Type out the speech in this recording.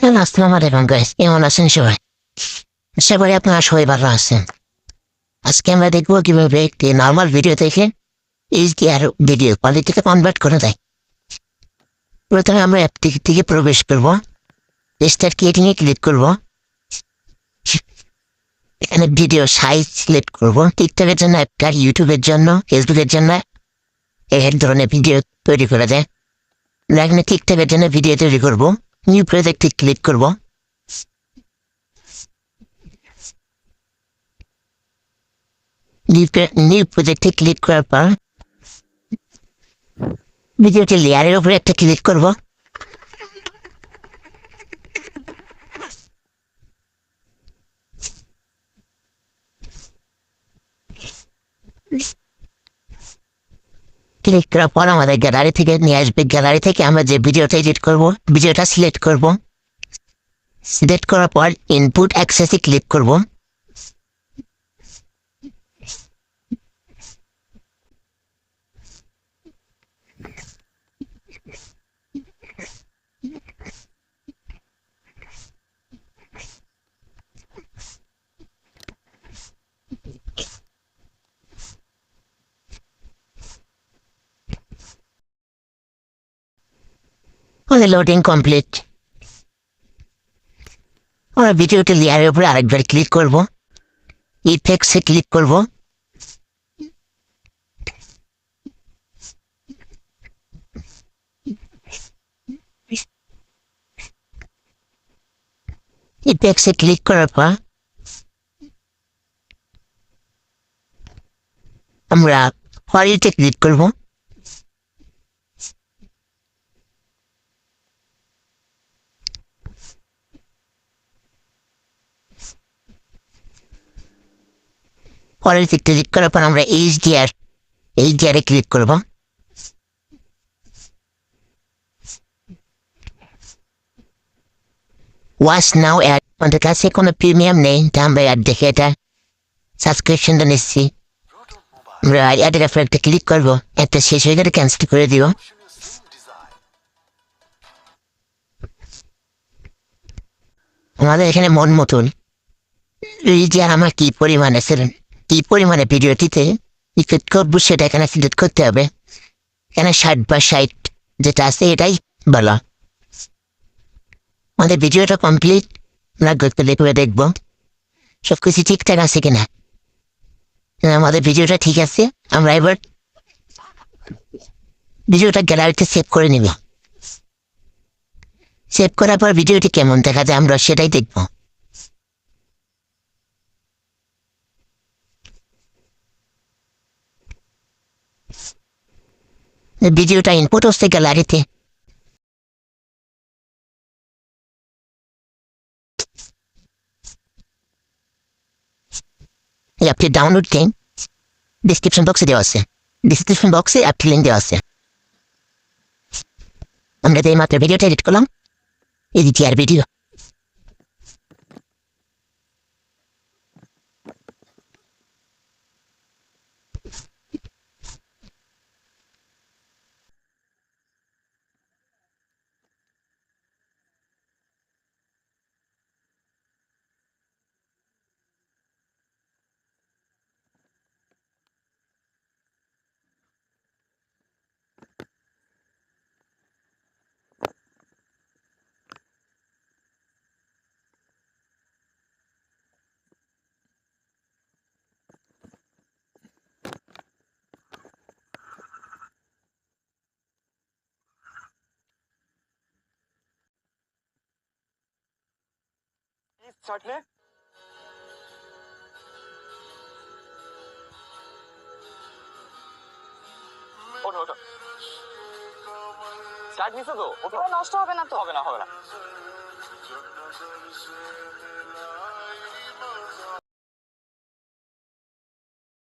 Hello, আসসালামু আলাইকুম guys, কেমন আছেন সবাই? আশা করি আপনারা সবাই ভালো আছেন। আজকে আমরা দেখবো কিভাবে একটি নর্মাল ভিডিও থেকে এইচডিআর ভিডিও কোয়ালিটিতে কনভার্ট করে দেয়। প্রথমে আমরা অ্যাপটি থেকে প্রবেশ করব, স্টার্ট ক্রিয়েটিংয়ে ক্লিক করব। এখানে ভিডিও সাইজ সিলেক্ট করব। টিকটকের জন্য একটা, ইউটিউবের জন্য, ফেসবুকের জন্য এক ধরনের ভিডিও তৈরি করে দেয়। এখানে টিকটকের জন্য ভিডিও তৈরি করব। নিউ প্রজেক্টে ক্লিক করব। নিউ প্রজেক্টে ক্লিক করার পর ভিডিওটি লেয়ারের উপরে একটা ক্লিক করব। ক্লিক করার পর আমাদের গ্যালারি থেকে নিয়ে আসবে। গ্যালারি থেকে আমরা যে ভিডিওটা এডিট করব, ভিডিওটা সিলেক্ট করব। সিলেক্ট করার পর ইনপুট অ্যাক্সেসে ক্লিক করব। Loading complete. আমরা ভিডিওটি লেয়ারের উপরে আরেকবার ক্লিক করব। ইফেক্টসে ক্লিক করব। ইফেক্টসে ক্লিক করার পর আমরা কোয়ালিটিতে ক্লিক করব। কোয়ালিটি ক্লিক করার পর আমরা এইচডিআর ক্লিক করব। ওয়াচ নাও অ্যাড, আমাদের কাছে কোনো প্রিমিয়াম নেই, তা আমরা অ্যাড দেখে এটা সাবস্ক্রিপশনটা নিচ্ছি। আমরা অ্যাডের উপর একটা ক্লিক করবো। একটা শেষ হয়ে গেলে ক্যান্সেল করে দিব। আমাদের এখানে মন মতন এইচডিআর আমার কি পরিমাণে ভিডিওটিতে ইফেক্ট করবো সেটা এখানে সিলেক্ট করতে হবে। এখানে 60/60 যেটা আছে এটাই বলা। আমাদের ভিডিওটা কমপ্লিট। আমরা প্লে করে দেখবো সবকিছু ঠিকঠাক আছে কিনা। আমাদের ভিডিওটা ঠিক আছে। আমরা এবার ভিডিওটা গ্যালারিতে সেভ করে নিব। সেভ করার পর ভিডিওটি কেমন দেখা যায় আমরা সেটাই দেখব। ভিডিওটা ইনপুট হচ্ছে গ্যালারিতে। অ্যাপটি ডাউনলোড লিঙ্ক ডিসক্রিপশন বক্সে দেওয়া আছে। ডিসক্রিপশন বক্সে অ্যাপটি লিঙ্ক দেওয়া আছে। আমরা এই মাত্র ভিডিওটা এডিট করলাম, এইচডিআর ভিডিও। Start में ওঠো ওঠো স্টার্ট নিছো তো ওঠো নষ্ট হবে না তো? হবে না হবে না